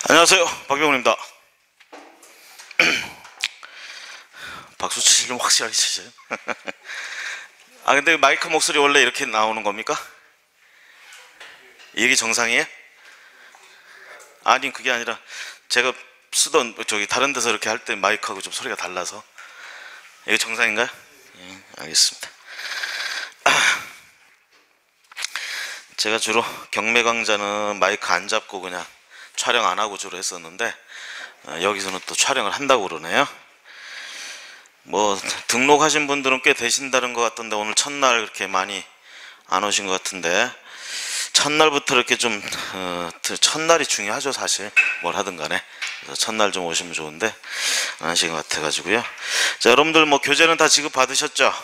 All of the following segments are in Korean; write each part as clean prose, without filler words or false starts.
안녕하세요, 박병훈입니다. 박수 치시려면 확실하게 치세요. 근데 마이크 목소리 원래 이렇게 나오는 겁니까? 이게 정상이에요? 아니, 그게 아니라 제가 쓰던 다른 데서 이렇게 할 때 마이크하고 좀 소리가 달라서. 이게 정상인가요? 예, 알겠습니다. 제가 주로 경매 강좌는 마이크 안 잡고 그냥 촬영 안 하고 주로 했었는데, 여기서는 또 촬영을 한다고 그러네요. 뭐 등록하신 분들은 꽤 되신다는 것 같던데, 오늘 첫날 그렇게 많이 안 오신 것 같은데, 첫날부터 이렇게 좀 첫날이 중요하죠, 사실 뭘 하든 간에. 그래서 첫날 좀 오시면 좋은데 안 하신 것 같아 가지고요. 자, 여러분들 뭐 교재는 다 지급 받으셨죠?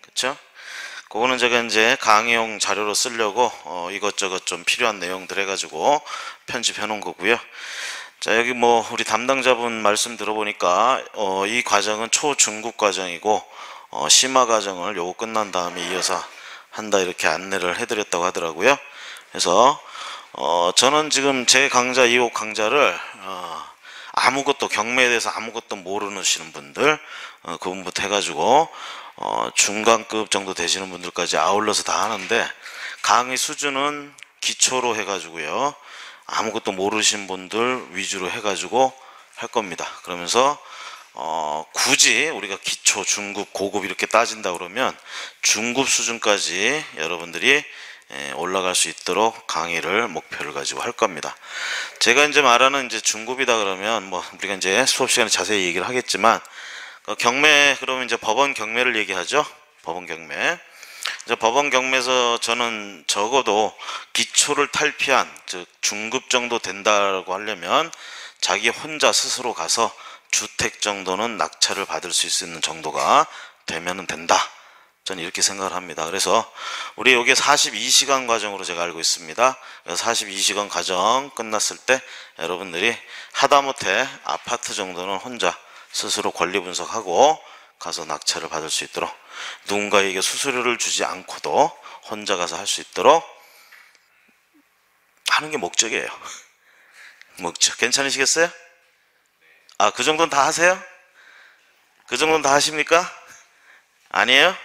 그쵸? 그거는 제가 이제 강의용 자료로 쓰려고 이것저것 좀 필요한 내용들 해가지고 편집해 놓은 거고요. 자, 여기 뭐 우리 담당자분 말씀 들어보니까 이 과정은 초중급 과정이고 심화 과정을 요거 끝난 다음에 이어서 한다, 이렇게 안내를 해드렸다고 하더라고요. 그래서 저는 지금 제 강좌 2호 강좌를 아무것도 경매에 대해서 아무것도 모르시는 분들, 그분부터 해가지고 중간급 정도 되시는 분들까지 아울러서 다 하는데, 강의 수준은 기초로 해가지고요, 아무것도 모르신 분들 위주로 해가지고 할 겁니다. 그러면서 굳이 우리가 기초, 중급, 고급 이렇게 따진다 그러면 중급 수준까지 여러분들이 올라갈 수 있도록 강의를 목표를 가지고 할 겁니다. 제가 이제 말하는 이제 중급이다 그러면 뭐 우리가 이제 수업 시간에 자세히 얘기를 하겠지만, 경매 그러면 이제 법원 경매를 얘기하죠. 법원 경매. 이제 법원 경매에서 저는 적어도 기초를 탈피한, 즉 중급 정도 된다고 하려면 자기 혼자 스스로 가서 주택 정도는 낙찰을 받을 수 있는 정도가 되면 된다, 저는 이렇게 생각을 합니다. 그래서 우리 여기 42시간 과정으로 제가 알고 있습니다. 42시간 과정 끝났을 때 여러분들이 하다못해 아파트 정도는 혼자 스스로 권리 분석하고 가서 낙찰을 받을 수 있도록, 누군가에게 수수료를 주지 않고도 혼자 가서 할 수 있도록 하는 게 목적이에요. 목적. 괜찮으시겠어요? 그 정도는 다 하세요? 그 정도는 다 하십니까? 아니에요?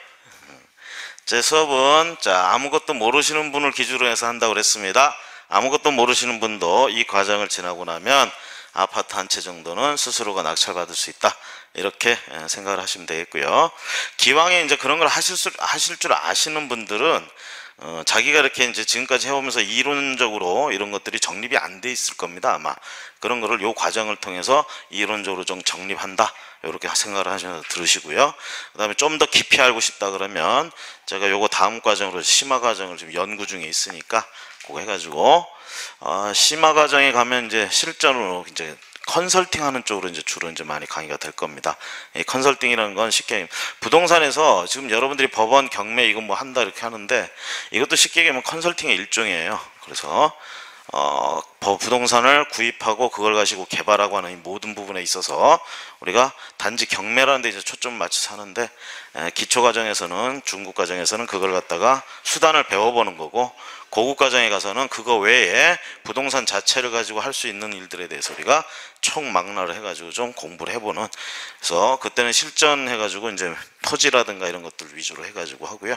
제 수업은 아무것도 모르시는 분을 기준으로 해서 한다고 그랬습니다. 아무것도 모르시는 분도 이 과정을 지나고 나면 아파트 한 채 정도는 스스로가 낙찰받을 수 있다, 이렇게 생각을 하시면 되겠고요. 기왕에 이제 그런 걸 하실 줄 아시는 분들은 자기가 이렇게 이제 지금까지 해오면서 이론적으로 이런 것들이 정립이 안 돼 있을 겁니다. 아마 그런 거를 요 과정을 통해서 이론적으로 좀 정립한다, 이렇게 생각을 하셔서 들으시고요. 그 다음에 좀 더 깊이 알고 싶다 그러면 제가 요거 다음 과정으로 심화 과정을 지금 연구 중에 있으니까 그거 해가지고 심화 과정에 가면 이제 실전으로 이제 컨설팅 하는 쪽으로 이제 주로 이제 많이 강의가 될 겁니다. 이 컨설팅이라는 건 쉽게 부동산에서 지금 여러분들이 법원 경매 이거 뭐 한다 이렇게 하는데, 이것도 쉽게 얘기하면 컨설팅의 일종이에요. 그래서 부동산을 구입하고 그걸 가지고 개발하고 하는 이 모든 부분에 있어서 우리가 단지 경매라는 데 이제 초점을 맞춰서 하는데, 기초 과정에서는, 중급 과정에서는 그걸 갖다가 수단을 배워보는 거고, 고급 과정에 가서는 그거 외에 부동산 자체를 가지고 할 수 있는 일들에 대해서 우리가 총망라를 해가지고 좀 공부를 해보는, 그래서 그때는 실전해가지고 이제 토지라든가 이런 것들 위주로 해가지고 하고요.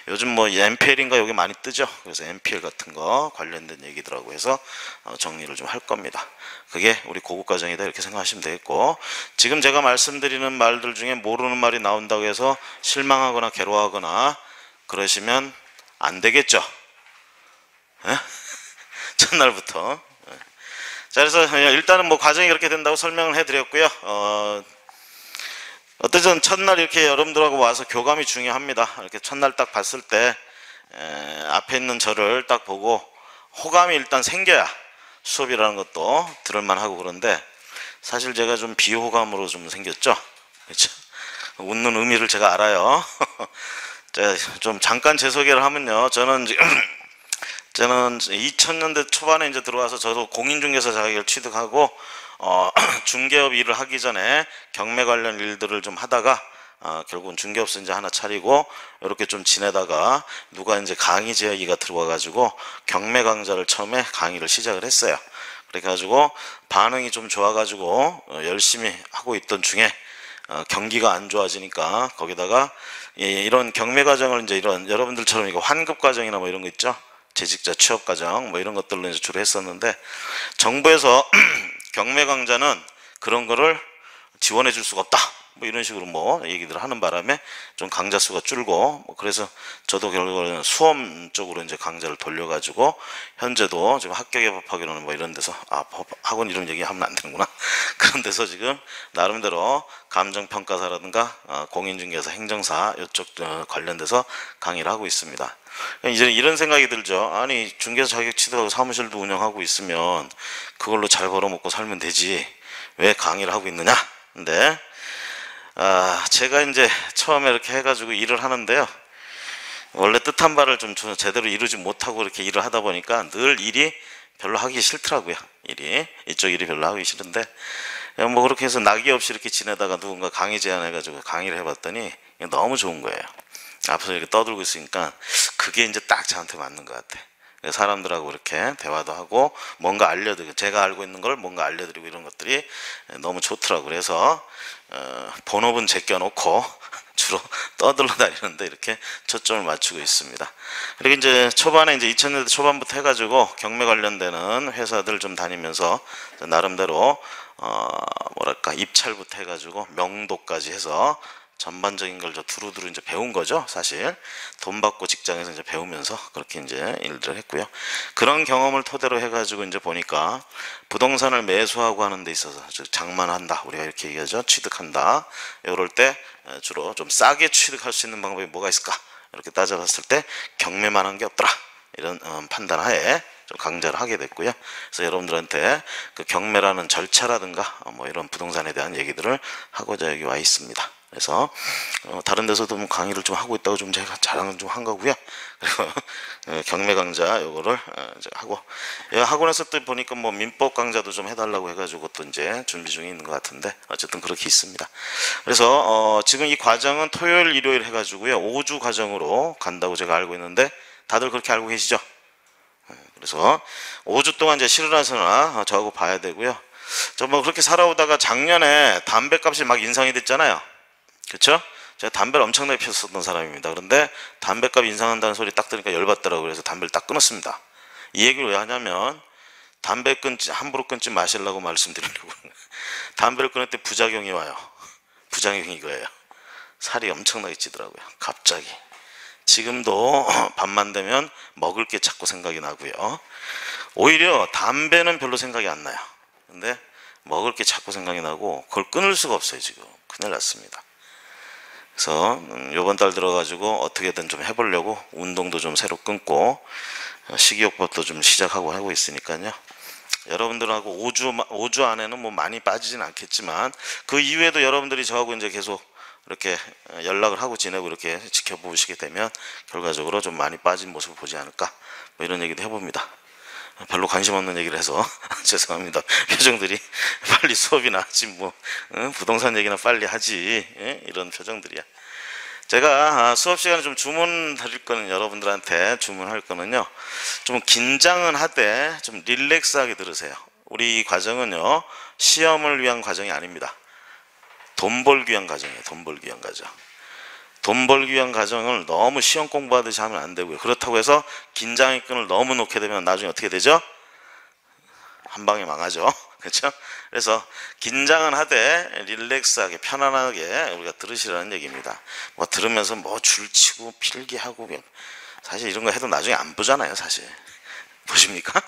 요즘 뭐 MPL인가 여기 많이 뜨죠. 그래서 MPL 같은 거 관련된 얘기들하고 해서 정리를 좀 할 겁니다. 그게 우리 고급 과정이다, 이렇게 생각하시면 되겠고, 지금 제가 말씀드리는 말들 중에 모르는 말이 나온다고 해서 실망하거나 괴로워하거나 그러시면 안 되겠죠. 첫날부터. 자, 그래서 일단은 뭐 과정이 그렇게 된다고 설명을 해드렸고요. 어쨌든 첫날 이렇게 여러분들하고 와서 교감이 중요합니다. 이렇게 첫날 딱 봤을 때 앞에 있는 저를 딱 보고 호감이 일단 생겨야 수업이라는 것도 들을만하고, 그런데 사실 제가 좀 비호감으로 좀 생겼죠. 그렇죠? 웃는 의미를 제가 알아요. 좀 잠깐 제 소개를 하면요, 저는 2000년대 초반에 이제 들어와서 저도 공인중개사 자격을 취득하고 중개업 일을 하기 전에 경매 관련 일들을 좀 하다가 결국은 중개업소 이제 하나 차리고 이렇게 좀 지내다가 누가 이제 강의 제의가 들어와 가지고 경매 강좌를 처음에 강의를 시작을 했어요. 그래가지고 반응이 좀 좋아가지고 열심히 하고 있던 중에 경기가 안 좋아지니까 거기다가 이런 경매 과정을 이제 이런 여러분들처럼 이거 환급 과정이나 뭐 이런 거 있죠. 재직자 취업 과정 뭐 이런 것들로 이제 주로 했었는데 정부에서 경매 강좌는 그런 거를 지원해 줄 수가 없다. 뭐 이런 식으로 뭐 얘기들 하는 바람에 좀 강좌 수가 줄고 뭐 그래서 저도 결국은 수험 쪽으로 이제 강좌를 돌려가지고 현재도 지금 합격에 법하기로는 뭐 이런 데서 학원 이런 얘기 하면 안 되는구나. 그런 데서 지금 나름대로 감정평가사라든가 공인중개사 행정사 이쪽 관련돼서 강의를 하고 있습니다. 이제 이런 생각이 들죠. 아니 중개사 자격 취득하고 사무실도 운영하고 있으면 그걸로 잘 벌어먹고 살면 되지 왜 강의를 하고 있느냐. 근데 제가 이제 처음에 이렇게 해가지고 일을 하는데요. 원래 뜻한 바를 좀 제대로 이루지 못하고 이렇게 일을 하다 보니까 늘 일이 별로 하기 싫더라고요. 이쪽 일이 별로 하기 싫은데 뭐 그렇게 해서 낙이 없이 이렇게 지내다가 누군가 강의 제안해가지고 강의를 해봤더니 너무 좋은 거예요. 앞에서 이렇게 떠들고 있으니까 그게 이제 딱 저한테 맞는 것 같아. 사람들하고 이렇게 대화도 하고 뭔가 알려드리고 제가 알고 있는 걸 뭔가 알려드리고 이런 것들이 너무 좋더라고요. 그래서 본업은 제껴놓고 주로 떠들러 다니는데 이렇게 초점을 맞추고 있습니다. 그리고 이제 초반에 이제 2000년대 초반부터 해가지고 경매 관련되는 회사들 좀 다니면서 나름대로 뭐랄까 입찰부터 해가지고 명도까지 해서 전반적인 걸 저 두루두루 이제 배운 거죠. 사실 돈 받고 직장에서 이제 배우면서 그렇게 이제 일들을 했고요. 그런 경험을 토대로 해가지고 이제 보니까 부동산을 매수하고 하는 데 있어서 즉 장만한다 우리가 이렇게 얘기하죠. 취득한다. 이럴 때 주로 좀 싸게 취득할 수 있는 방법이 뭐가 있을까? 이렇게 따져봤을 때 경매만 한 게 없더라. 이런 판단하에 좀 강좌를 하게 됐고요. 그래서 여러분들한테 그 경매라는 절차라든가 뭐 이런 부동산에 대한 얘기들을 하고자 여기 와 있습니다. 그래서 다른 데서도 뭐 강의를 좀 하고 있다고 좀 제가 자랑은 좀 한 거고요. 그리고 경매 강좌 요거를 하고 학원에서 또 보니까 뭐 민법 강좌도 좀 해달라고 해가지고 또 이제 준비 중에 있는 것 같은데 어쨌든 그렇게 있습니다. 그래서 지금 이 과정은 토요일 일요일 해가지고요 5주 과정으로 간다고 제가 알고 있는데 다들 그렇게 알고 계시죠? 그래서 5주 동안 이제 실을하서나 저하고 봐야 되고요. 저 뭐 그렇게 살아오다가 작년에 담배값이 막 인상이 됐잖아요. 그렇죠? 제가 담배를 엄청나게 피웠었던 사람입니다. 그런데 담배값 인상한다는 소리 딱 들으니까 열받더라고요. 그래서 담배를 딱 끊었습니다. 이 얘기를 왜 하냐면 담배 끊지 함부로 끊지 마시려고 말씀드리려고. 담배를 끊을 때 부작용이 와요. 부작용이 이거예요. 살이 엄청나게 찌더라고요. 갑자기. 지금도 밤만 되면 먹을 게 자꾸 생각이 나고요. 오히려 담배는 별로 생각이 안 나요. 근데 먹을 게 자꾸 생각이 나고 그걸 끊을 수가 없어요. 지금 큰일 났습니다. 그래서 요번 달 들어가지고 어떻게든 좀 해보려고 운동도 좀 새로 끊고 식이요법도 좀 시작하고 하고 있으니까요. 여러분들하고 5주 안에는 뭐 많이 빠지진 않겠지만 그 이후에도 여러분들이 저하고 이제 계속 이렇게 연락을 하고 지내고 이렇게 지켜보시게 되면 결과적으로 좀 많이 빠진 모습을 보지 않을까 뭐 이런 얘기도 해봅니다. 별로 관심 없는 얘기를 해서 죄송합니다. 표정들이 빨리 수업이나 하지 뭐 부동산 얘기나 빨리 하지 이런 표정들이야. 제가 수업 시간에 좀 주문 드릴 거는 여러분들한테 주문할 거는요 좀 긴장은 하되 좀 릴렉스하게 들으세요. 우리 이 과정은요 시험을 위한 과정이 아닙니다. 돈 벌기 위한 과정이에요. 돈 벌기 위한 과정. 돈 벌기 위한 과정을 너무 시험 공부하듯이 하면 안 되고요. 그렇다고 해서 긴장의 끈을 너무 놓게 되면 나중에 어떻게 되죠? 한 방에 망하죠. 그렇죠? 그래서 긴장은 하되 릴렉스하게 편안하게 우리가 들으시라는 얘기입니다. 뭐 들으면서 뭐 줄치고 필기하고 사실 이런 거 해도 나중에 안 보잖아요. 사실 보십니까?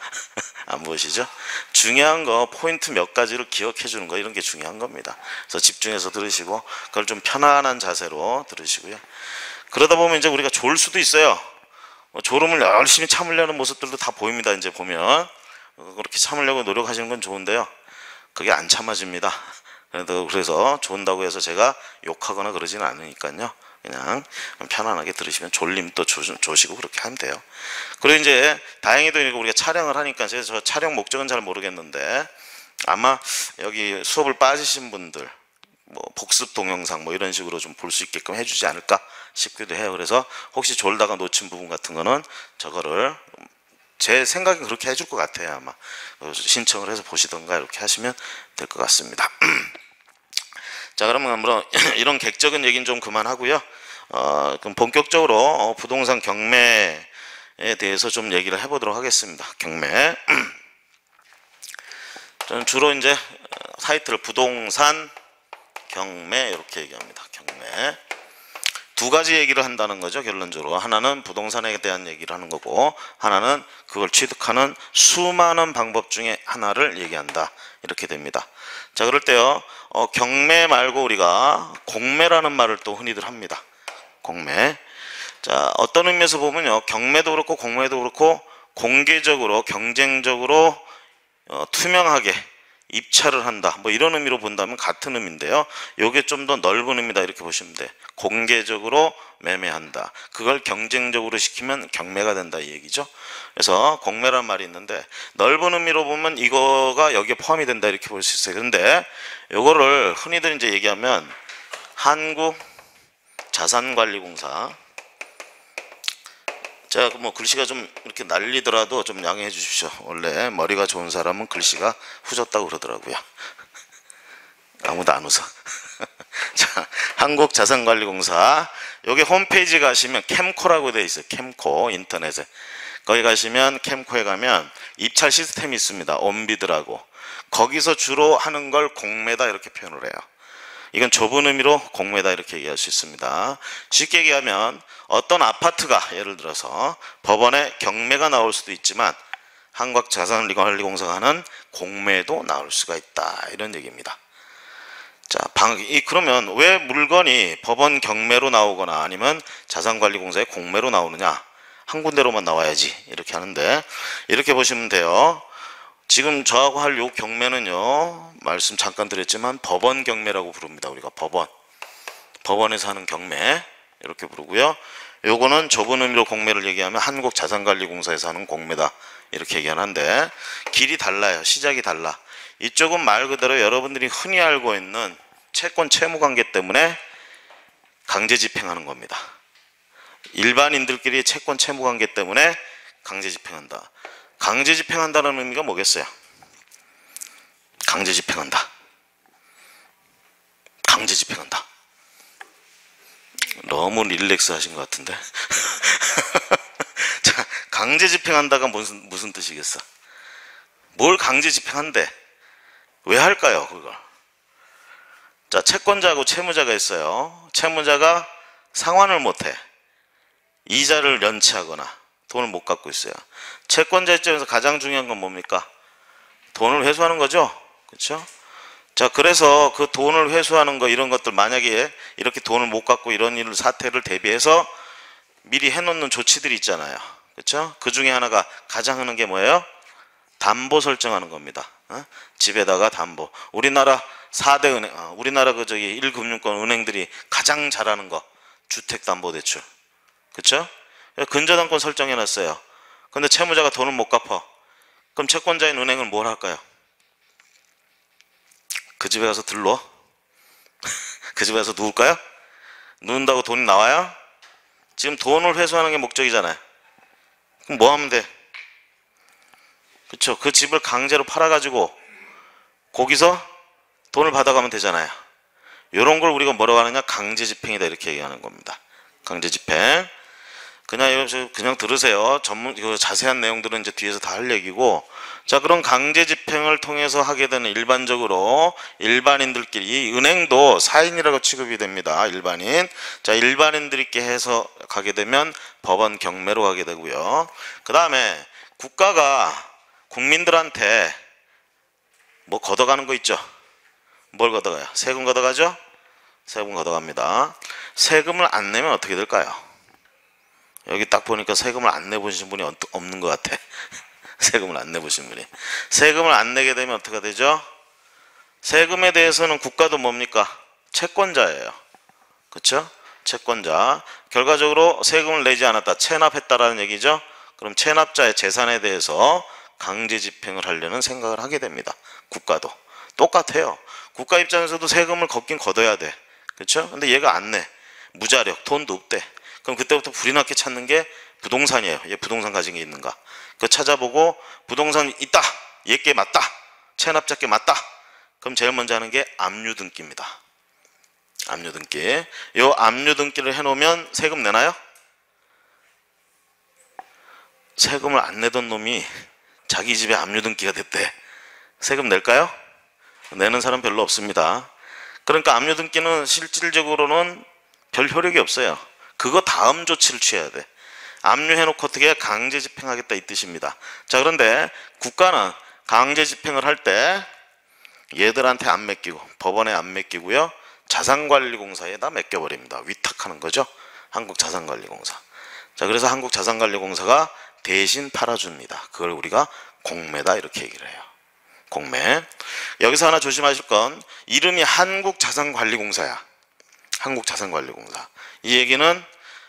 안 보시죠? 중요한 거 포인트 몇 가지를 기억해 주는 거 이런 게 중요한 겁니다. 그래서 집중해서 들으시고 그걸 좀 편안한 자세로 들으시고요. 그러다 보면 이제 우리가 졸 수도 있어요. 졸음을 열심히 참으려는 모습들도 다 보입니다. 이제 보면 그렇게 참으려고 노력하시는 건 좋은데요. 그게 안 참아집니다. 그래서 존다고 해서 제가 욕하거나 그러지는 않으니까요. 그냥 편안하게 들으시면 졸림도 조시고 그렇게 하면 돼요. 그리고 이제 다행히도 우리가 촬영을 하니까 제가 저 촬영 목적은 잘 모르겠는데 아마 여기 수업을 빠지신 분들 뭐 복습 동영상 뭐 이런 식으로 좀 볼 수 있게끔 해주지 않을까 싶기도 해요. 그래서 혹시 졸다가 놓친 부분 같은 거는 저거를 제 생각엔 그렇게 해줄 것 같아요. 아마 신청을 해서 보시던가 이렇게 하시면 될 것 같습니다. 자, 그러면 뭐 이런 객적인 얘기는 좀 그만하고요. 그럼 본격적으로 부동산 경매에 대해서 좀 얘기를 해보도록 하겠습니다. 경매. 저는 주로 이제 타이틀을 부동산 경매 이렇게 얘기합니다. 경매. 두 가지 얘기를 한다는 거죠. 결론적으로 하나는 부동산에 대한 얘기를 하는 거고, 하나는 그걸 취득하는 수많은 방법 중에 하나를 얘기한다, 이렇게 됩니다. 자, 그럴 때요, 경매 말고 우리가 공매라는 말을 또 흔히들 합니다. 공매. 자, 어떤 의미에서 보면요, 경매도 그렇고 공매도 그렇고 공개적으로 경쟁적으로 투명하게 입찰을 한다, 뭐 이런 의미로 본다면 같은 의미인데요, 요게 좀 더 넓은 의미다 이렇게 보시면 돼. 공개적으로 매매한다, 그걸 경쟁적으로 시키면 경매가 된다, 이 얘기죠. 그래서 공매란 말이 있는데 넓은 의미로 보면 이거가 여기에 포함이 된다 이렇게 볼 수 있어요. 근데 요거를 흔히들 이제 얘기하면 한국자산관리공사, 제가 뭐 글씨가 좀 이렇게 날리더라도 좀 양해해 주십시오. 원래 머리가 좋은 사람은 글씨가 후졌다고 그러더라고요. 아무도 안 웃어. 자, 한국자산관리공사, 여기 홈페이지 가시면 캠코라고 되어 있어요. 캠코, 인터넷에. 거기 가시면 캠코에 가면 입찰 시스템이 있습니다. 온비드라고. 거기서 주로 하는 걸 공매다 이렇게 표현을 해요. 이건 좁은 의미로 공매다 이렇게 얘기할 수 있습니다. 쉽게 얘기하면 어떤 아파트가 예를 들어서 법원에 경매가 나올 수도 있지만 한국자산관리공사가 하는 공매도 나올 수가 있다, 이런 얘기입니다. 자, 그러면 왜 물건이 법원 경매로 나오거나 아니면 자산관리공사의 공매로 나오느냐? 한 군데로만 나와야지 이렇게 하는데, 이렇게 보시면 돼요. 지금 저하고 할 요 경매는요, 말씀 잠깐 드렸지만 법원 경매라고 부릅니다. 우리가 법원에서 하는 경매 이렇게 부르고요. 요거는 좁은 의미로 공매를 얘기하면 한국자산관리공사에서 하는 공매다 이렇게 얘기하는데, 길이 달라요. 시작이 달라. 이쪽은 말 그대로 여러분들이 흔히 알고 있는 채권 채무 관계 때문에 강제 집행하는 겁니다. 일반인들끼리 채권 채무 관계 때문에 강제 집행한다. 강제 집행한다는 의미가 뭐겠어요? 강제 집행한다. 강제 집행한다. 너무 릴렉스 하신 것 같은데. 자, 강제 집행한다가 무슨 뜻이겠어? 뭘 강제 집행한대? 왜 할까요, 그걸? 자, 채권자하고 채무자가 있어요. 채무자가 상환을 못해. 이자를 연체하거나 돈을 못 갚고 있어요. 채권자 입장에서 가장 중요한 건 뭡니까? 돈을 회수하는 거죠. 그렇죠? 자, 그래서 그 돈을 회수하는 거, 이런 것들, 만약에 이렇게 돈을 못 갚고 이런 일 사태를 대비해서 미리 해놓는 조치들이 있잖아요. 그렇죠? 그 중에 하나가 가장 하는 게 뭐예요? 담보 설정하는 겁니다. 집에다가 담보. 우리나라 4대 은행, 우리나라 1금융권 은행들이 가장 잘하는 거, 주택담보대출. 그렇죠? 근저당권 설정해 놨어요. 근데 채무자가 돈을 못 갚아. 그럼 채권자인 은행은 뭘 할까요? 그 집에 가서 들러? 그 집에 가서 누울까요? 누운다고 돈이 나와요? 지금 돈을 회수하는 게 목적이잖아요. 그럼 뭐 하면 돼? 그쵸? 그 집을 강제로 팔아가지고 거기서 돈을 받아가면 되잖아요. 이런 걸 우리가 뭐라고 하느냐? 강제집행이다 이렇게 얘기하는 겁니다. 강제집행. 그냥 들으세요. 자세한 내용들은 이제 뒤에서 다 할 얘기고. 자, 그런 강제집행을 통해서 하게 되는 일반적으로 일반인들끼리, 은행도 사인이라고 취급이 됩니다. 일반인. 자, 일반인들끼리 해서 가게 되면 법원 경매로 가게 되고요. 그 다음에 국가가 국민들한테 뭐 걷어가는 거 있죠? 뭘 걷어가요? 세금 걷어가죠? 세금 걷어갑니다. 세금을 안 내면 어떻게 될까요? 여기 딱 보니까 세금을 안 내보신 분이 없는 것 같아. 세금을 안 내보신 분이. 세금을 안 내게 되면 어떻게 되죠? 세금에 대해서는 국가도 뭡니까? 채권자예요. 그렇죠? 채권자. 결과적으로 세금을 내지 않았다, 체납했다라는 얘기죠. 그럼 체납자의 재산에 대해서 강제 집행을 하려는 생각을 하게 됩니다. 국가도 똑같아요. 국가 입장에서도 세금을 걷긴 걷어야 돼. 그렇죠? 근데 얘가 안 내. 무자력, 돈도 없대. 그럼 그때부터 불이 나게 찾는 게 부동산이에요. 얘 부동산 가진 게 있는가? 그 찾아보고 부동산 있다, 얘께 맞다, 체납자께 맞다. 그럼 제일 먼저 하는 게 압류등기입니다. 압류등기. 요 압류등기를 해놓으면 세금 내나요? 세금을 안 내던 놈이 자기 집에 압류등기가 됐대. 세금 낼까요? 내는 사람 별로 없습니다. 그러니까 압류등기는 실질적으로는 별 효력이 없어요. 그거 다음 조치를 취해야 돼. 압류해놓고 어떻게 강제 집행하겠다 이 뜻입니다. 자, 그런데 국가는 강제 집행을 할 때 얘들한테 안 맡기고 법원에 안 맡기고요, 자산관리공사에다 맡겨버립니다. 위탁하는 거죠. 한국자산관리공사. 자, 그래서 한국자산관리공사가 대신 팔아줍니다. 그걸 우리가 공매다 이렇게 얘기를 해요. 공매. 여기서 하나 조심하실 건 이름이 한국자산관리공사야. 한국자산관리공사. 이 얘기는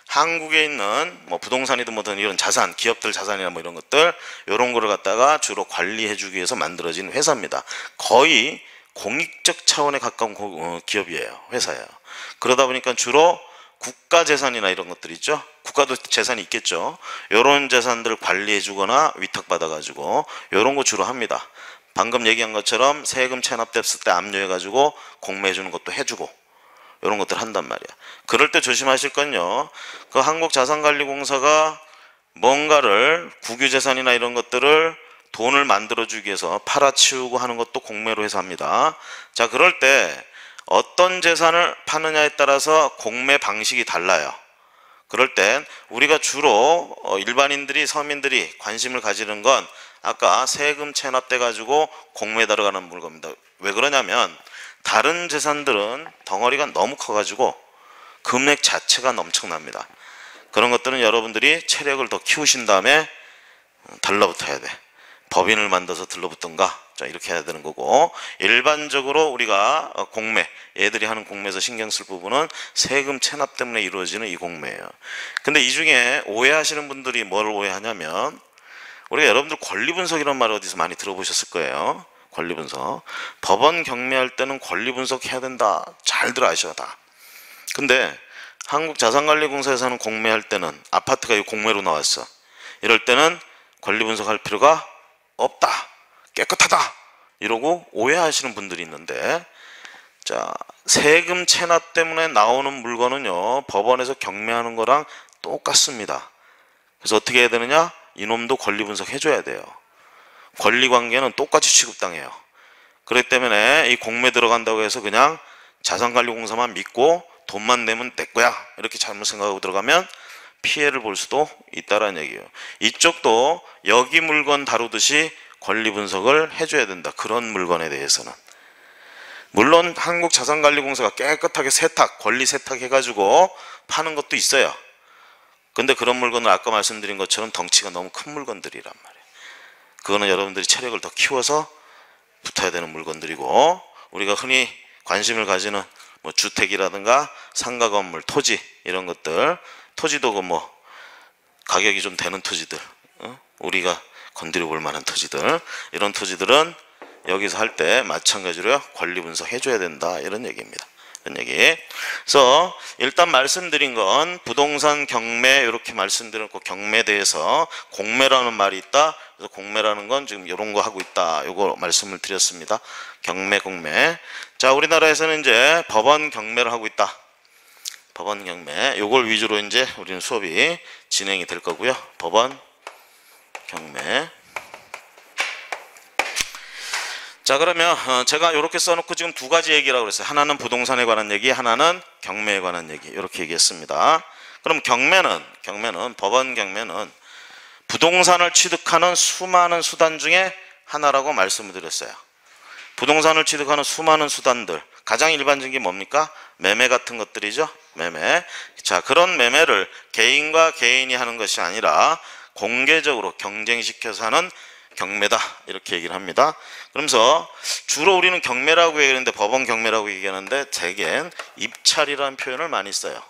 한국에 있는 뭐 부동산이든 뭐든 이런 자산, 기업들 자산이나 뭐 이런 것들, 이런 거를 갖다가 주로 관리해주기 위해서 만들어진 회사입니다. 거의 공익적 차원에 가까운 기업이에요. 회사예요. 그러다 보니까 주로 국가 재산이나 이런 것들 있죠. 국가도 재산이 있겠죠. 이런 재산들을 관리해주거나 위탁받아가지고 이런 거 주로 합니다. 방금 얘기한 것처럼 세금 체납됐을 때 압류해가지고 공매해주는 것도 해주고 이런 것들 한단 말이야. 그럴 때 조심하실 건요, 그 한국자산관리공사가 뭔가를 국유재산이나 이런 것들을 돈을 만들어주기 위해서 팔아치우고 하는 것도 공매로 해서 합니다. 자, 그럴 때 어떤 재산을 파느냐에 따라서 공매 방식이 달라요. 그럴 땐 우리가 주로 일반인들이, 서민들이 관심을 가지는 건 아까 세금 체납돼 가지고 공매에 들어가는 물건입니다. 왜 그러냐면 다른 재산들은 덩어리가 너무 커가지고 금액 자체가 엄청납니다. 그런 것들은 여러분들이 체력을 더 키우신 다음에 달라붙어야 돼. 법인을 만들어서 들러붙던가, 자, 이렇게 해야 되는 거고, 일반적으로 우리가 공매, 얘들이 하는 공매에서 신경 쓸 부분은 세금 체납 때문에 이루어지는 이 공매예요. 근데 이 중에 오해하시는 분들이 뭘 오해하냐면, 우리가 여러분들 권리분석이라는 말을 어디서 많이 들어보셨을 거예요. 권리분석. 법원 경매할 때는 권리분석 해야 된다. 잘들 아셔 다. 근데 한국자산관리공사에서 하는 공매할 때는, 아파트가 이 공매로 나왔어, 이럴 때는 권리분석할 필요가 없다, 깨끗하다 이러고 오해하시는 분들이 있는데, 자, 세금 체납 때문에 나오는 물건은요 법원에서 경매하는 거랑 똑같습니다. 그래서 어떻게 해야 되느냐, 이놈도 권리분석 해줘야 돼요. 권리관계는 똑같이 취급당해요. 그렇기 때문에 이 공매 들어간다고 해서 그냥 자산관리공사만 믿고 돈만 내면 될 거야 이렇게 잘못 생각하고 들어가면 피해를 볼 수도 있다라는 얘기예요. 이쪽도 여기 물건 다루듯이 권리 분석을 해줘야 된다. 그런 물건에 대해서는. 물론 한국자산관리공사가 깨끗하게 세탁, 권리 세탁해가지고 파는 것도 있어요. 근데 그런 물건을 아까 말씀드린 것처럼 덩치가 너무 큰 물건들이란 말이에요. 그거는 여러분들이 체력을 더 키워서 붙어야 되는 물건들이고, 우리가 흔히 관심을 가지는 뭐 주택이라든가 상가 건물, 토지 이런 것들, 토지도 그 뭐 가격이 좀 되는 토지들, 우리가 건드려 볼 만한 토지들, 이런 토지들은 여기서 할 때 마찬가지로 권리 분석 해줘야 된다 이런 얘기입니다. 이런 얘기. 그래서 일단 말씀드린 건 부동산 경매, 이렇게 말씀드렸고, 경매에 대해서 공매라는 말이 있다. 그래서 공매라는 건 지금 이런 거 하고 있다. 요거 말씀을 드렸습니다. 경매, 공매. 자, 우리나라에서는 이제 법원 경매를 하고 있다. 법원 경매, 요걸 위주로 이제 우리는 수업이 진행이 될 거고요. 법원 경매. 자, 그러면 제가 이렇게 써놓고 지금 두 가지 얘기라고 그랬어요. 하나는 부동산에 관한 얘기, 하나는 경매에 관한 얘기, 이렇게 얘기했습니다. 그럼 경매는 법원 경매는 부동산을 취득하는 수많은 수단 중에 하나라고 말씀을 드렸어요. 부동산을 취득하는 수많은 수단들, 가장 일반적인 게 뭡니까? 매매 같은 것들이죠. 매매. 자, 그런 매매를 개인과 개인이 하는 것이 아니라 공개적으로 경쟁시켜서 하는 경매다, 이렇게 얘기를 합니다. 그러면서 주로 우리는 경매라고 얘기하는데, 법원 경매라고 얘기하는데 대개는 입찰이라는 표현을 많이 써요.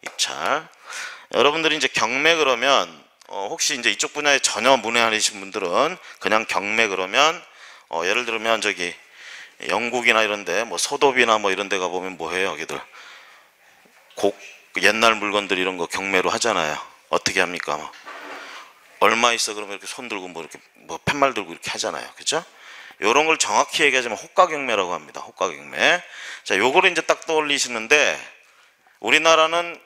입찰. 여러분들이 이제 경매 그러면 혹시 이제 이쪽 분야에 전혀 문외한이신 분들은 그냥 경매 그러면 예를 들면 저기 영국이나 이런데 뭐 소도비나 뭐 이런 데 가보면 뭐 해요? 여기들 옛날 물건들 이런 거 경매로 하잖아요. 어떻게 합니까? 얼마 있어 그러면 이렇게 손 들고 뭐 이렇게 뭐 팻말 들고 이렇게 하잖아요. 그죠? 요런 걸 정확히 얘기하자면 호가경매라고 합니다. 호가경매. 자, 요거를 이제 딱 떠올리시는데, 우리나라는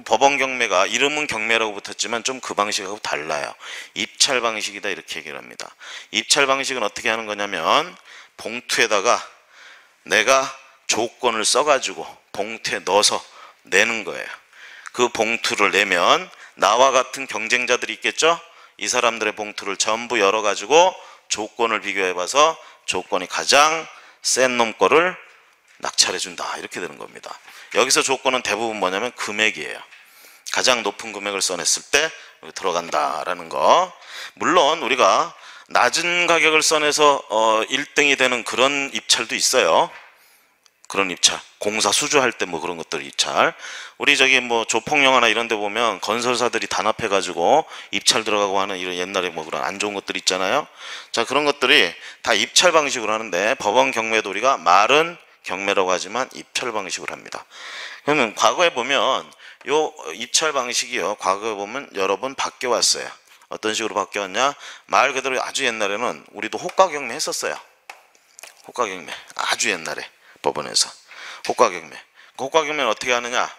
법원 경매가 이름은 경매라고 붙었지만 좀 그 방식하고 달라요. 입찰 방식이다 이렇게 얘기를 합니다. 입찰 방식은 어떻게 하는 거냐면, 봉투에다가 내가 조건을 써가지고 봉투에 넣어서 내는 거예요. 그 봉투를 내면 나와 같은 경쟁자들이 있겠죠? 이 사람들의 봉투를 전부 열어가지고 조건을 비교해봐서 조건이 가장 센 놈 거를 낙찰해준다 이렇게 되는 겁니다. 여기서 조건은 대부분 뭐냐면 금액이에요. 가장 높은 금액을 써냈을 때 들어간다라는 거. 물론 우리가 낮은 가격을 써내서 1등이 되는 그런 입찰도 있어요. 그런 입찰, 공사 수주할 때 뭐 그런 것들 입찰. 우리 저기 뭐 조폭영화나 이런 데 보면 건설사들이 단합해 가지고 입찰 들어가고 하는 이런 옛날에 뭐 그런 안 좋은 것들 있잖아요. 자, 그런 것들이 다 입찰 방식으로 하는데, 법원 경매도 우리가 말은 경매라고 하지만 입찰 방식으로 합니다. 그러면 과거에 보면 요 입찰 방식이요, 과거에 보면 여러 번 바뀌어 왔어요. 어떤 식으로 바뀌어 왔냐? 말 그대로 아주 옛날에는 우리도 호가 경매 했었어요. 호가 경매 아주 옛날에 법원에서 호가 경매. 그 호가 경매는 어떻게 하느냐?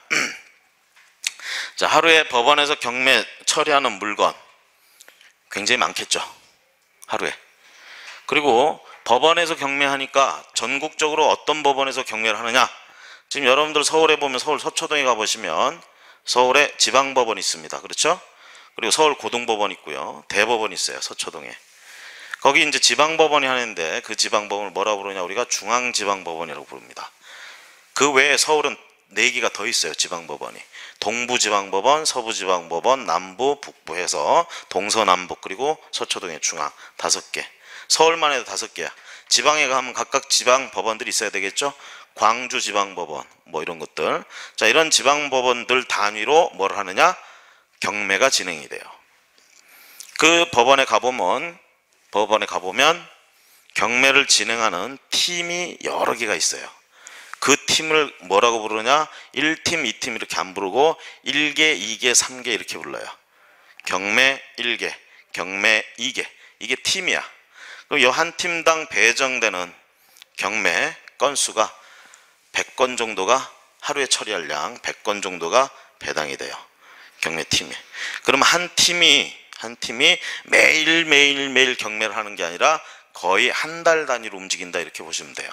자, 하루에 법원에서 경매 처리하는 물건 굉장히 많겠죠. 하루에. 그리고 법원에서 경매하니까 전국적으로 어떤 법원에서 경매를 하느냐? 지금 여러분들 서울에 보면 서울 서초동에 가보시면 서울에 지방법원 있습니다. 그렇죠? 그리고 서울 고등법원 있고요. 대법원 있어요. 서초동에. 거기 이제 지방법원이 하는데, 그 지방법원을 뭐라고 부르냐? 우리가 중앙지방법원이라고 부릅니다. 그 외에 서울은 4개가 더 있어요. 지방법원이. 동부지방법원, 서부지방법원, 남부, 북부 해서 동서남북, 그리고 서초동의 중앙 5개. 서울만 해도 5개야. 지방에 가면 각각 지방법원들이 있어야 되겠죠? 광주지방법원 뭐 이런 것들. 자, 이런 지방법원들 단위로 뭘 하느냐? 경매가 진행이 돼요. 그 법원에 가보면 경매를 진행하는 팀이 여러 개가 있어요. 그 팀을 뭐라고 부르냐? 1팀, 2팀 이렇게 안 부르고 1개, 2개, 3개 이렇게 불러요. 경매 1개, 경매 2개. 이게 팀이야. 그럼 이 한 팀당 배정되는 경매 건수가 100건 정도가, 하루에 처리할 양 100건 정도가 배당이 돼요. 경매팀이. 그럼 한 팀이 매일 경매를 하는 게 아니라 거의 한 달 단위로 움직인다 이렇게 보시면 돼요.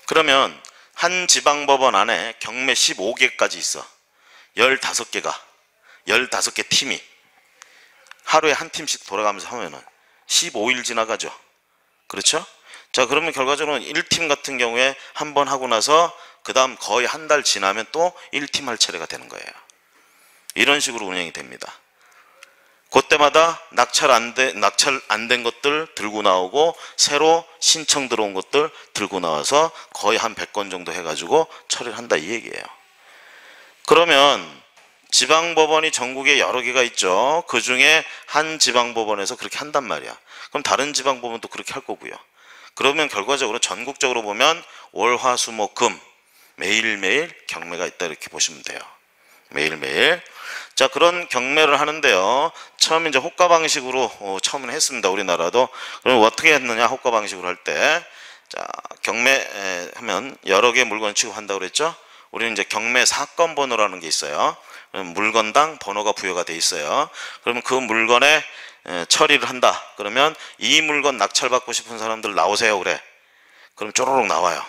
그러면 한 지방법원 안에 경매 15개까지 있어. 15개 팀이 하루에 한 팀씩 돌아가면서 하면은 15일 지나가죠. 그렇죠? 자, 그러면 결과적으로 1팀 같은 경우에 한 번 하고 나서 그 다음 거의 한 달 지나면 또 1팀 할 차례가 되는 거예요. 이런 식으로 운영이 됩니다. 그때마다 낙찰 안 된 것들 들고 나오고 새로 신청 들어온 것들 들고 나와서 거의 한 100건 정도 해가지고 처리를 한다 이 얘기예요. 그러면 지방법원이 전국에 여러 개가 있죠. 그 중에 한 지방법원에서 그렇게 한단 말이야. 그럼 다른 지방법원도 그렇게 할 거고요. 그러면 결과적으로 전국적으로 보면 월, 화, 수, 목, 금 매일매일 경매가 있다 이렇게 보시면 돼요. 매일매일. 자, 그런 경매를 하는데요. 처음 이제 호가 방식으로 처음에 했습니다. 우리나라도. 그럼 어떻게 했느냐? 호가 방식으로 할 때. 자, 경매 하면 여러 개 물건 취급한다고 그랬죠? 우리는 이제 경매 사건 번호라는 게 있어요. 물건당 번호가 부여가 돼 있어요. 그러면 그 물건에 처리를 한다. 그러면 이 물건 낙찰받고 싶은 사람들 나오세요. 그래. 그럼 쪼로록 나와요.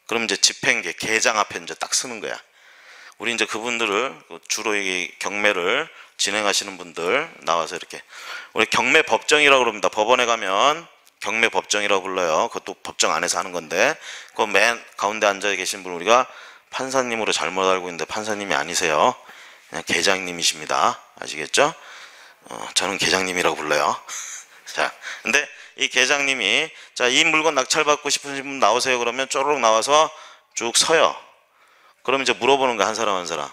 그럼 이제 집행계, 계장 앞에 이제 딱 쓰는 거야. 우리 이제 그분들을 주로 이 경매를 진행하시는 분들 나와서 이렇게, 우리 경매 법정이라고 그럽니다. 법원에 가면 경매 법정이라고 불러요. 그것도 법정 안에서 하는 건데, 그 맨 가운데 앉아 계신 분 우리가 판사님으로 잘못 알고 있는데 판사님이 아니세요. 그냥 계장님이십니다. 아시겠죠? 저는 계장님이라고 불러요. 자, 근데 이 계장님이, 자, 이 물건 낙찰받고 싶으신 분 나오세요. 그러면 쪼르륵 나와서 쭉 서요. 그럼 이제 물어보는 거야, 한 사람 한 사람.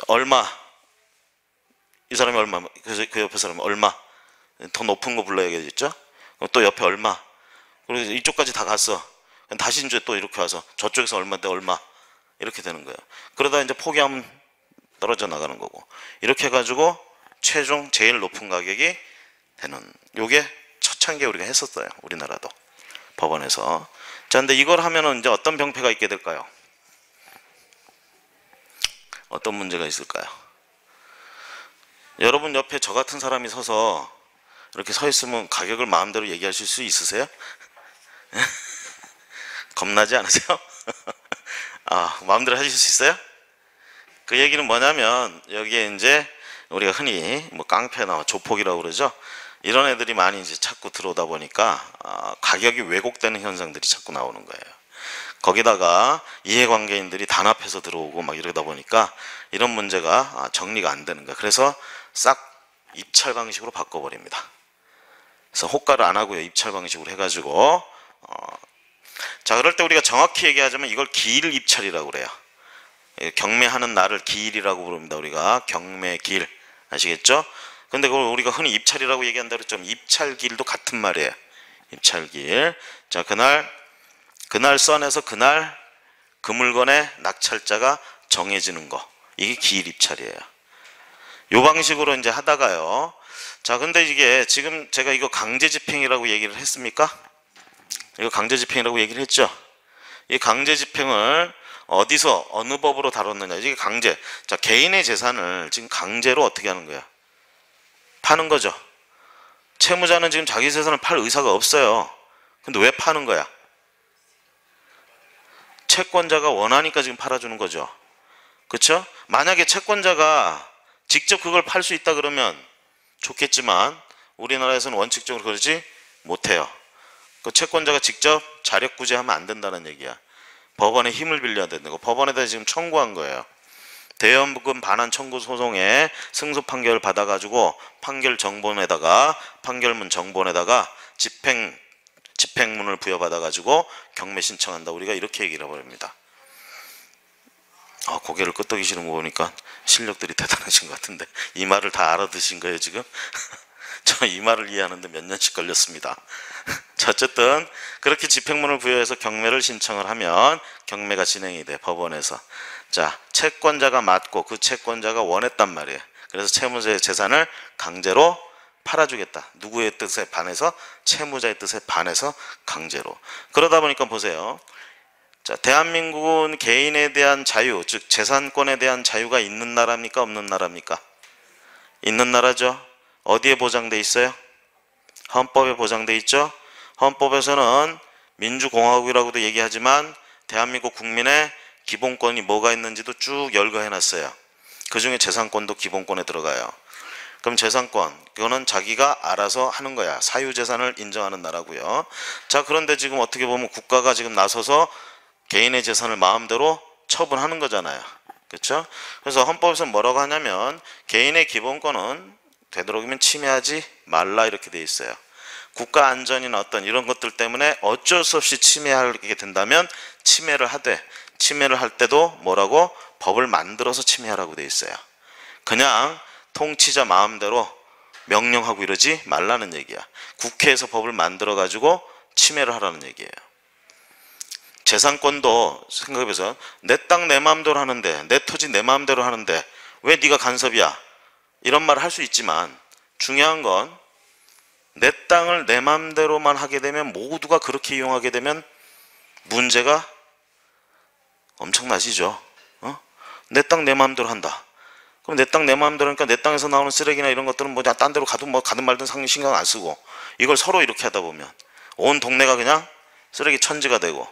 얼마? 이 사람이 얼마? 그래서 그 옆에 사람이 얼마? 더 높은 거 불러야겠죠? 또 옆에 얼마? 그리고 이쪽까지 다 갔어. 다시 이제 또 이렇게 와서 저쪽에서 얼마인데 얼마? 이렇게 되는 거예요. 그러다 이제 포기하면 떨어져 나가는 거고. 이렇게 해가지고 최종 제일 높은 가격이 되는, 요게 초창기에 우리가 했었어요. 우리나라도 법원에서. 자, 근데 이걸 하면은 이제 어떤 병폐가 있게 될까요? 어떤 문제가 있을까요? 여러분 옆에 저 같은 사람이 서서 이렇게 서 있으면 가격을 마음대로 얘기하실 수 있으세요? 겁나지 않으세요? 마음대로 하실 수 있어요? 그 얘기는 뭐냐면, 여기에 이제 우리가 흔히 뭐 깡패나 조폭이라고 그러죠. 이런 애들이 많이 이제 자꾸 들어오다 보니까 가격이 왜곡되는 현상들이 자꾸 나오는 거예요. 거기다가 이해관계인들이 단합해서 들어오고 막 이러다 보니까 이런 문제가 정리가 안 되는 거예요. 그래서 싹 입찰 방식으로 바꿔버립니다. 그래서 호가를 안 하고요, 입찰 방식으로 해가지고 자, 그럴 때 우리가 정확히 얘기하자면 이걸 기일 입찰이라고 그래요. 경매하는 날을 기일이라고 부릅니다. 우리가 경매기일, 아시겠죠? 근데 그걸 우리가 흔히 입찰이라고 얘기한다 그랬죠. 입찰기일도 같은 말이에요. 입찰기일. 자, 그날 선에서 그날 그 물건의 낙찰자가 정해지는 거, 이게 기일 입찰이에요. 요 방식으로 이제 하다가요. 자, 근데 이게 지금 제가 이거 강제집행이라고 얘기를 했습니까? 이거 강제집행이라고 얘기를 했죠. 이 강제집행을 어디서 어느 법으로 다뤘느냐, 이게 강제. 자, 개인의 재산을 지금 강제로 어떻게 하는 거야? 파는 거죠. 채무자는 지금 자기 재산을 팔 의사가 없어요. 근데 왜 파는 거야? 채권자가 원하니까 지금 팔아주는 거죠. 그렇죠? 만약에 채권자가 직접 그걸 팔 수 있다 그러면 좋겠지만 우리나라에서는 원칙적으로 그러지 못해요. 그 채권자가 직접 자력구제하면 안 된다는 얘기야. 법원에 힘을 빌려야 된다고. 법원에다 지금 청구한 거예요. 대여금 반환 청구 소송에 승소 판결을 받아가지고 판결문 정본에다가 집행문을 부여받아가지고 경매 신청한다. 우리가 이렇게 얘기를 해버립니다. 고개를 끄덕이시는 거 보니까 실력들이 대단하신 것 같은데, 이 말을 다 알아드신 거예요 지금? 저 이 말을 이해하는데 몇 년씩 걸렸습니다. 자, 어쨌든 그렇게 집행문을 부여해서 경매를 신청을 하면 경매가 진행이 돼, 법원에서. 자, 채권자가 맞고 그 채권자가 원했단 말이에요. 그래서 채무자의 재산을 강제로 팔아주겠다. 누구의 뜻에 반해서? 채무자의 뜻에 반해서 강제로. 그러다 보니까 보세요. 자, 대한민국은 개인에 대한 자유, 즉 재산권에 대한 자유가 있는 나라입니까? 없는 나라입니까? 있는 나라죠. 어디에 보장돼 있어요? 헌법에 보장돼 있죠. 헌법에서는 민주공화국이라고도 얘기하지만 대한민국 국민의 기본권이 뭐가 있는지도 쭉 열거해놨어요. 그 중에 재산권도 기본권에 들어가요. 그럼 재산권, 그거는 자기가 알아서 하는 거야. 사유재산을 인정하는 나라고요. 자, 그런데 지금 어떻게 보면 국가가 지금 나서서 개인의 재산을 마음대로 처분하는 거잖아요. 그렇죠? 그래서 헌법에서 뭐라고 하냐면 개인의 기본권은 되도록이면 침해하지 말라, 이렇게 돼 있어요. 국가 안전이나 어떤 이런 것들 때문에 어쩔 수 없이 침해하게 된다면 침해를 하되, 침해를 할 때도 뭐라고? 법을 만들어서 침해하라고 돼 있어요. 그냥 통치자 마음대로 명령하고 이러지 말라는 얘기야. 국회에서 법을 만들어 가지고 침해를 하라는 얘기예요. 재산권도 생각해보세요. 내 땅 내 마음대로 하는데, 내 토지 내 마음대로 하는데 왜 네가 간섭이야? 이런 말을 할 수 있지만 중요한 건 내 땅을 내 마음대로만 하게 되면, 모두가 그렇게 이용하게 되면 문제가 엄청나시죠. 내 땅 내 마음대로 한다. 그럼 내 땅 내 마음대로 하니까 내 땅에서 나오는 쓰레기나 이런 것들은 뭐 딴 데로 가든 말든 신경 안 쓰고, 이걸 서로 이렇게 하다 보면 온 동네가 그냥 쓰레기 천지가 되고,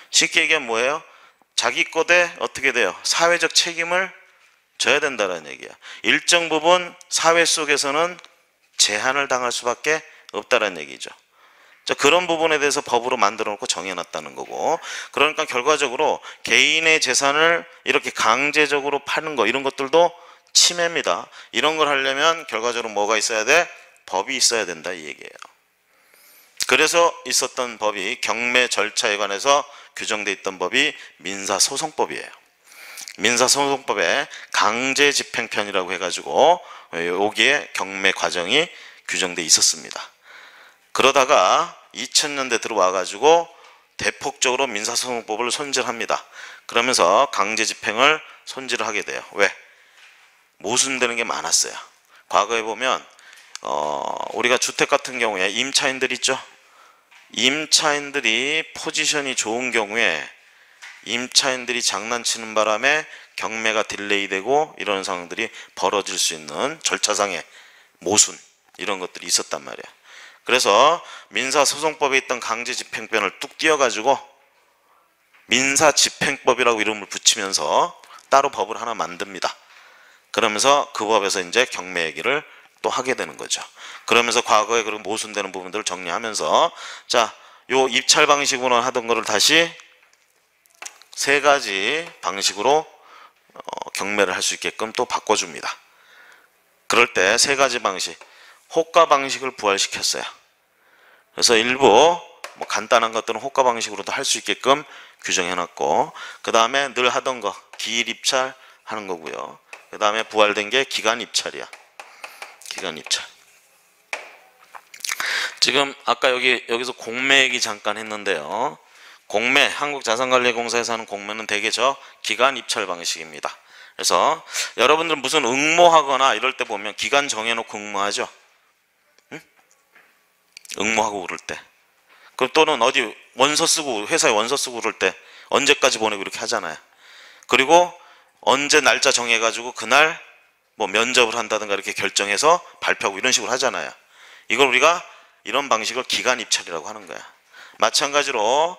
쉽게 얘기하면 뭐예요? 자기 거대 어떻게 돼요? 사회적 책임을 져야 된다는 얘기야. 일정 부분 사회 속에서는 제한을 당할 수밖에 없다는 얘기죠. 자, 그런 부분에 대해서 법으로 만들어 놓고 정해놨다는 거고, 그러니까 결과적으로 개인의 재산을 이렇게 강제적으로 파는 거, 이런 것들도 침해입니다. 이런 걸 하려면 결과적으로 뭐가 있어야 돼? 법이 있어야 된다, 이 얘기예요. 그래서 있었던 법이, 경매 절차에 관해서 규정돼 있던 법이 민사소송법이에요. 민사소송법에 강제집행편이라고 해가지고 여기에 경매 과정이 규정돼 있었습니다. 그러다가 2000년대 들어와가지고 대폭적으로 민사소송법을 손질합니다. 그러면서 강제집행을 손질을 하게 돼요. 왜? 모순되는 게 많았어요. 과거에 보면 우리가 주택 같은 경우에 임차인들 있죠. 임차인들이 포지션이 좋은 경우에 임차인들이 장난치는 바람에 경매가 딜레이되고 이런 상황들이 벌어질 수 있는 절차상의 모순 이런 것들이 있었단 말이야. 그래서 민사소송법에 있던 강제집행변을 뚝 띄어가지고 민사집행법이라고 이름을 붙이면서 따로 법을 하나 만듭니다. 그러면서 그 법에서 이제 경매 얘기를 또 하게 되는 거죠. 그러면서 과거에 그런 모순되는 부분들을 정리하면서 자, 요 입찰 방식으로 하던 거를 다시 세 가지 방식으로 경매를 할 수 있게끔 또 바꿔줍니다. 그럴 때 세 가지 방식, 호가 방식을 부활시켰어요. 그래서 일부 뭐 간단한 것들은 호가 방식으로도 할 수 있게끔 규정해놨고, 그 다음에 늘 하던 거 기일 입찰 하는 거고요. 그 다음에 부활된 게 기간 입찰이야. 기간 입찰. 지금 아까 여기서 공매 얘기 잠깐 했는데요. 공매, 한국자산관리공사에서 하는 공매는 대개 저 기간 입찰 방식입니다. 그래서 여러분들 무슨 응모하거나 이럴 때 보면 기간 정해놓고 응모하죠. 응? 응모하고 그럴 때. 그 또는 어디 원서 쓰고 회사에 원서 쓰고 그럴 때 언제까지 보내고 이렇게 하잖아요. 그리고 언제 날짜 정해가지고 그날 뭐 면접을 한다든가 이렇게 결정해서 발표하고 이런 식으로 하잖아요. 이걸 우리가 이런 방식을 기간 입찰이라고 하는 거야. 마찬가지로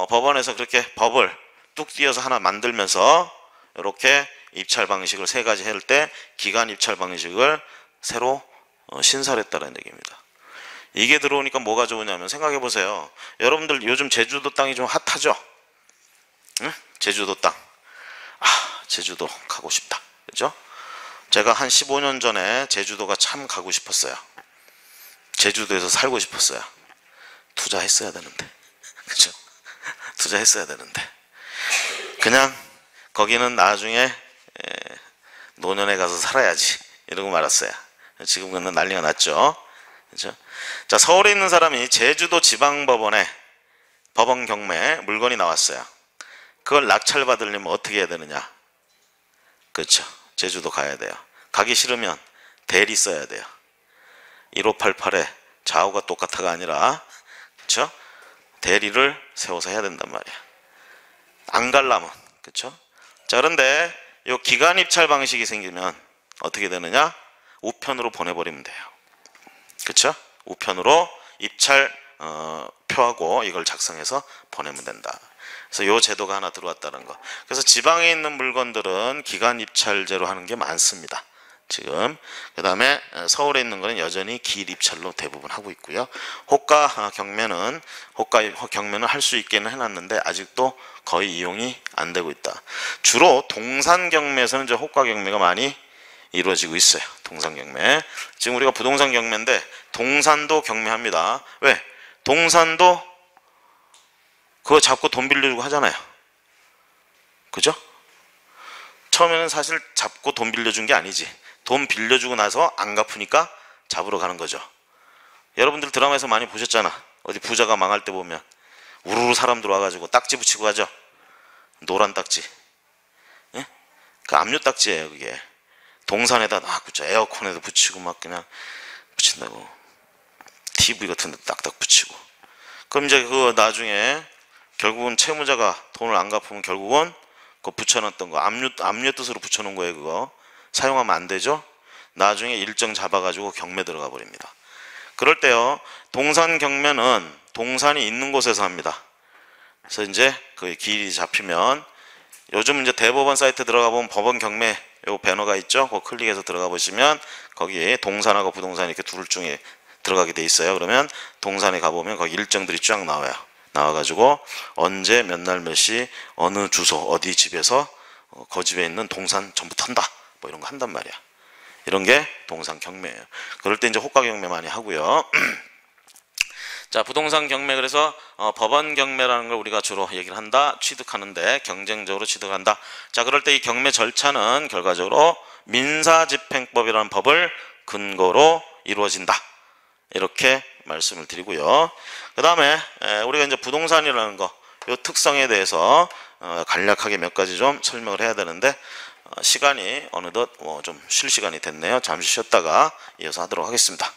법원에서 그렇게 법을 뚝 띄어서 하나 만들면서 이렇게 입찰 방식을 세 가지 할 때 기간 입찰 방식을 새로 신설을 했다는 얘기입니다. 이게 들어오니까 뭐가 좋으냐면 생각해 보세요. 여러분들 요즘 제주도 땅이 좀 핫하죠? 응? 제주도 땅. 제주도 가고 싶다. 그죠? 제가 한 15년 전에 제주도가 참 가고 싶었어요. 제주도에서 살고 싶었어요. 투자했어야 되는데. 그죠? 투자했어야 되는데. 그냥 거기는 나중에 노년에 가서 살아야지 이러고 말았어요. 지금은 난리가 났죠. 그죠? 자, 서울에 있는 사람이 제주도 지방법원에 법원 경매 물건이 나왔어요. 그걸 낙찰받으려면 어떻게 해야 되느냐? 그렇죠. 제주도 가야 돼요. 가기 싫으면 대리 써야 돼요. 1588에 좌우가 똑같아가 아니라, 그렇죠? 대리를 세워서 해야 된단 말이야. 안 가려면. 그렇죠? 자, 그런데 이 기간 입찰 방식이 생기면 어떻게 되느냐? 우편으로 보내버리면 돼요. 그렇죠? 우편으로 입찰 표하고 이걸 작성해서 보내면 된다. 그래서 이 제도가 하나 들어왔다는 거. 그래서 지방에 있는 물건들은 기간 입찰제로 하는 게 많습니다. 지금. 그 다음에 서울에 있는 거는 여전히 기일 입찰로 대부분 하고 있고요. 호가 경매는 할 수 있게는 해놨는데 아직도 거의 이용이 안 되고 있다. 주로 동산 경매에서는 이제 호가 경매가 많이 이루어지고 있어요. 동산 경매. 지금 우리가 부동산 경매인데 동산도 경매합니다. 왜? 동산도 그거 잡고 돈 빌려주고 하잖아요. 그죠? 처음에는 사실 잡고 돈 빌려준 게 아니지. 돈 빌려주고 나서 안 갚으니까 잡으러 가는 거죠. 여러분들 드라마에서 많이 보셨잖아. 어디 부자가 망할 때 보면 우르르 사람들 와가지고 딱지 붙이고 가죠. 노란 딱지. 예? 그 압류 딱지예요. 그게. 동산에다 막 붙여. 에어컨에도 붙이고 막 그냥 붙인다고. TV 같은 데 딱딱 붙이고. 그럼 이제 그거 나중에 결국은 채무자가 돈을 안 갚으면 결국은 그거 붙여놨던 거 압류 뜻으로 붙여놓은 거예요. 그거 사용하면 안 되죠. 나중에 일정 잡아가지고 경매 들어가 버립니다. 그럴 때요, 동산 경매는 동산이 있는 곳에서 합니다. 그래서 이제 그 기일이 잡히면 요즘 이제 대법원 사이트 들어가 보면 법원 경매 요 배너가 있죠. 그거 클릭해서 들어가 보시면 거기에 동산하고 부동산 이렇게 둘 중에 들어가게 돼 있어요. 그러면 동산에 가보면 거기 일정들이 쫙 나와요. 나와가지고 언제 몇 날 몇 시 어느 주소 어디 집에서 그 집에 있는 동산 전부 턴다 뭐 이런 거 한단 말이야. 이런 게 동산 경매예요. 그럴 때 이제 호가 경매 많이 하고요. 자, 부동산 경매. 그래서 법원 경매라는 걸 우리가 주로 얘기를 한다. 취득하는데 경쟁적으로 취득한다. 자, 그럴 때 이 경매 절차는 결과적으로 민사집행법이라는 법을 근거로 이루어진다. 이렇게 말씀을 드리고요. 그 다음에 우리가 이제 부동산이라는 거, 요 특성에 대해서 간략하게 몇 가지 좀 설명을 해야 되는데, 시간이 어느덧 좀 쉴 시간이 됐네요. 잠시 쉬었다가 이어서 하도록 하겠습니다.